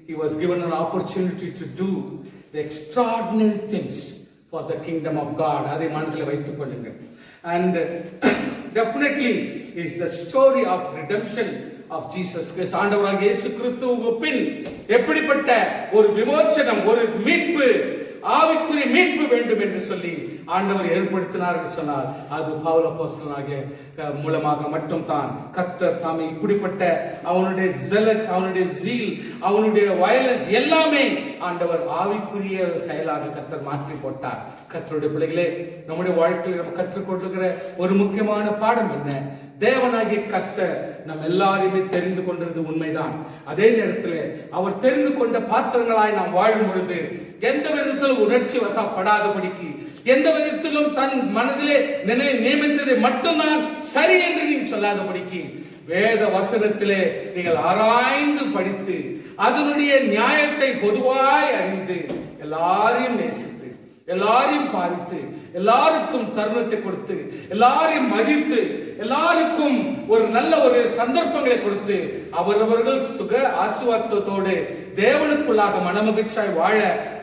he was given an opportunity to do the extraordinary things for the kingdom of God. அதை மனதிலே வைத்துக் கொள்ளுங்கள். And definitely is the story of redemption of Jesus Christ. ஆண்டவராகிய இயேசு கிறிஸ்துவுக்கு பின் எப்படிப்பட்ட ஒரு விமோசனம், ஒரு மீட்பு, ஆவிக்குரிய மீட்பு வேண்டும் என்று சொல்லி ஆண்டவர் ஏற்படுத்தினார் என்று சொன்னார். அது பவுல் அப்போஸ்தலனாகிய மூலமாக மட்டும் தான். கர்த்தர் தாமே இப்படிப்பட்ட அவனுடைய zealous, அவனுடைய zeal, அவனுடைய violence எல்லாமே ஆண்டவர் ஆவிக்குரிய செயலாக கர்த்தர் மாற்றி போட்டார். கர்த்தருடைய பிள்ளைகளே, நம்முடைய வாழ்க்கையில் நம்ம கற்றுக்கொள்ளுகிற ஒரு முக்கியமான பாடம் என்ன? தேவனாகிய கர்த்தர் நம் எல்லாரையுமே தெரிந்து கொண்டது உண்மைதான். அதே நேரத்தில் அவர் தெரிந்து கொண்ட பாத்திரங்களாய் நாம் வாழும் பொழுது எந்த விதத்திலும் உணர்ச்சி வசப்படாதபடிக்கு, எந்த விதத்திலும் தன் மனதிலே நியமித்ததை மட்டும்தான் சரி என்று நீங்கள் சொல்லாதபடிக்கு வேத வசனத்திலே நீங்கள் ஆராய்ந்து படித்து அதனுடைய நியாயத்தை பொதுவாய் அறிந்து எல்லாரையும் நேசித்து, எல்லாரையும் பாவித்து, எல்லாருக்கும் தருணத்தை கொடுத்து, எல்லாரையும் மதித்து, எல்லாருக்கும் ஒரு நல்ல ஒரு சந்தர்ப்பங்களை கொடுத்து, அவரவர்கள் சுக ஆசீர்வாதத்தோடு தேவனுக்குள்ளாக மனமகிழ்ச்சியாய் வாழ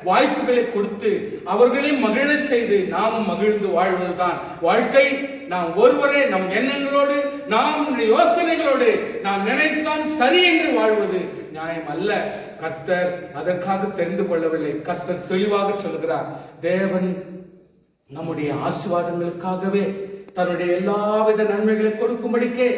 வாய்ப்புகளை கொடுத்து, அவர்களையும் மகிழச் செய்து நாமும் மகிழ்ந்து வாழ்வதுதான் வாழ்க்கை. நாம் ஒருவரே நம் எண்ணங்களோடு, நாம் யோசனைகளோடு நாம் நினைத்தான் சரி என்று வாழ்வது நியாயம் அல்ல. கர்த்தர் அதற்காக தெரிந்து கொள்ளவில்லை. கர்த்தர் தெளிவாக சொல்கிறார், தேவன் நம்முடைய ஆசீர்வாதங்களுக்காகவே தன்னுடைய எல்லாவித நன்மைகளை கொடுக்கும்படிக்கே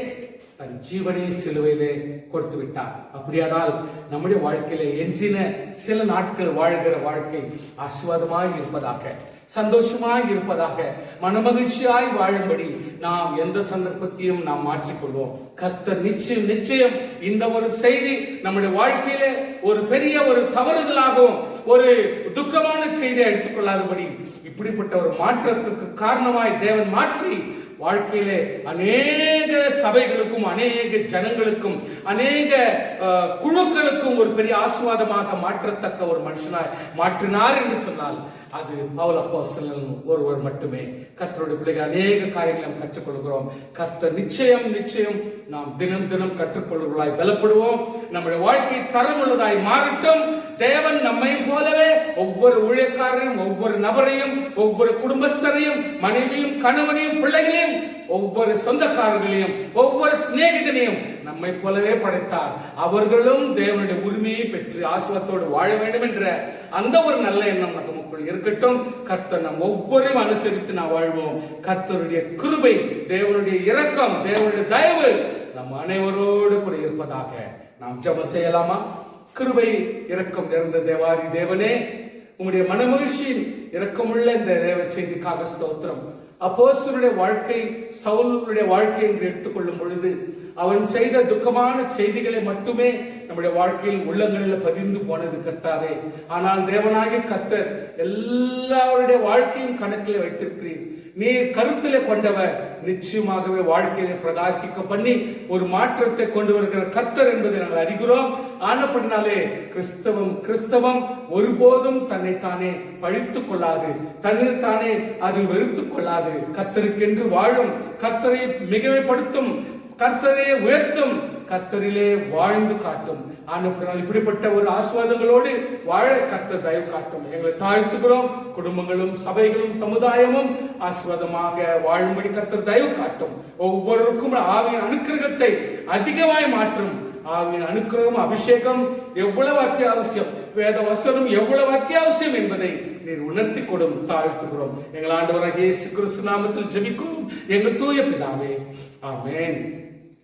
தன் ஜீவனை சிலுவையிலே கொடுத்து விட்டார். அப்படியானால் நம்முடைய வாழ்க்கையில எஞ்சின சில நாட்கள் வாழ்கிற வாழ்க்கை ஆசீர்வாதமாய் இருப்பதாக, சந்தோஷமாய் இருப்பதாக, மனமகிழ்ச்சியாய் வாழும்படி நாம் எந்த சந்தர்ப்பத்தையும் நாம் மாற்றிக்கொள்வோம். கர்த்தர் நிச்சயம் நிச்சயம் இந்த ஒரு செய்தி நம்முடைய வாழ்க்கையில ஒரு பெரிய ஒரு தவறுதலாகவும் ஒரு துக்கமான செய்தியை எடுத்துக்கொள்ளாதபடி இப்படிப்பட்ட ஒரு மாற்றத்துக்கு காரணமாய் தேவன் மாற்றி வாழ்க்கையிலே அநேக சபைகளுக்கும், அநேக ஜனங்களுக்கும், அநேக குழுக்களுக்கும் ஒரு பெரிய ஆசீர்வாதமாக மாற்றத்தக்க ஒரு மனுஷனாய் மாற்றினார் என்று சொன்னால் அது பவுல் அப்போஸ்தலன் ஒருவர் மட்டுமே. கர்த்தருடைய பிள்ளைகள் அநேக காரியங்களை நாம் கற்றுக்கொள்கிறோம். கர்த்தர் நிச்சயம் நிச்சயம் நாம் தினம் தினம் கற்றுக்கொள்வர்களாய் பலப்படுவோம். நம்முடைய வாழ்க்கை தரமுள்ளதாய் மாறட்டும். தேவன் நம்மை போலவே ஒவ்வொரு ஊழியக்காரரையும், ஒவ்வொரு நபரையும், ஒவ்வொரு குடும்பஸ்தரையும், மனைவியும், கணவனையும், பிள்ளைகளையும், ஒவ்வொரு சொந்தக்காரர்களையும், ஒவ்வொரு சிநேகிதனையும் நம்மை போலவே படைத்தார். அவர்களும் தேவனுடைய உரிமையை பெற்று ஆசீர்வாதத்தோடு வாழ வேண்டும் என்ற அந்த ஒரு நல்ல எண்ணம் நமக்குள் இருக்கட்டும். கர்த்தர் நம் ஒவ்வொருவரையும் அனுசரித்து நாம் வாழ்வோம். கர்த்தருடைய கிருபை, தேவனுடைய இரக்கம், தேவனுடைய தயவு நம் அனைவரோடு கூட இருப்பதாக. நாம் ஜெபம் செய்யலாமா? கிருபை இரக்கம் நிறைந்த தேவாதி தேவனே, உம்முடைய மனமகிழ்ச்சியின் இரக்கமுள்ள இந்த தேவ செய்திக்காக ஸ்தோத்திரம். அப்போஸ்தலனுடைய வாழ்க்கை, சவுலுடைய வாழ்க்கை என்று எடுத்துக்கொள்ளும் பொழுது அவன் செய்த துக்கமான செய்திகளை மட்டுமே நம்முடைய வாழ்க்கையில் உள்ளங்களில் பதிந்து போனது கர்த்தாவே. ஆனால் தேவனாகிய கர்த்தர் எல்லாருடைய வாழ்க்கையும் கணக்கில் வைத்திருக்கிறீர். நீர் கருத்திலே கொண்டவர். நிச்சயமாகவே வாழ்க்கையிலே பிரகாசிக்க பண்ணி ஒரு மாற்றத்தை கொண்டு வருகிற கர்த்தர் என்பதை நாங்கள் அறிகிறோம். ஆனப்படினாலே கிறிஸ்தவம் ஒருபோதும் தன்னைத்தானே பழித்துக் கொள்ளாது, தன்னை தானே அதில் வெறுத்துக் கொள்ளாது. கர்த்தருக்கென்று வாழும், கர்த்தரை மிகைப்படுத்தும், கர்த்தரை உயர்த்தும், கர்த்தரிலே வாழ்ந்து காட்டும். ஆனப்படினால் இப்படிப்பட்ட ஒரு ஆசீர்வாதங்களோடு வாழ கர்த்தர் தயவு காட்டும். எங்களை தாழ்த்துகிறோம். குடும்பங்களும், சபைகளும், சமுதாயமும் ஆசீர்வாதமாக வாழும்படி கர்த்தர் தயவு காட்டும். ஒவ்வொருவருக்கும் ஆவியின் அனுக்கிரகத்தை அதிகமாய் மாற்றும். ஆவியின் அனுக்கிரகம், அபிஷேகம் எவ்வளவு அத்தியாவசியம், வேத வசனம் எவ்வளவு அத்தியாவசியம் என்பதை நீர் உணர்த்தி கொடும். தாழ்த்துகிறோம். எங்கள் ஆண்டவராகிய இயேசு கிறிஸ்து நாமத்தில் ஜெபிக்கிறோம் எங்கள் தூய பிதாவே, ஆமென்.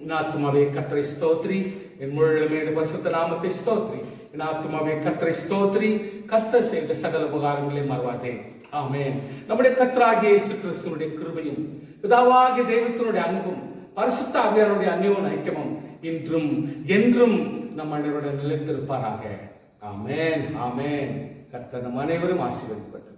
என் ஆத்துமாவே கர்த்தரை ஸ்தோத்திரி, என் முழுமே பரிசுத்த நாமத்தை ஸ்தோத்திரி. என் ஆத்துமாவே கர்த்தரை ஸ்தோத்திரி, கர்த்தர் செய்த சகல உபகாரங்களை மறவாதே. ஆமென். நம்முடைய கர்த்தராகிய இயேசு கிறிஸ்துவினுடைய கிருபையும், பிதாவாகிய தெய்வத்தினுடைய அன்பும், பரிசுத்த ஆவியாருடைய அந்யோன்ய ஐக்கியமும் இன்றும் என்றும் நம் அனைவருடன் நிலைத்திருப்பாராக. ஆமென், ஆமென். கர்த்தர் நம் அனைவரும் ஆசீர்வதிப்பார்.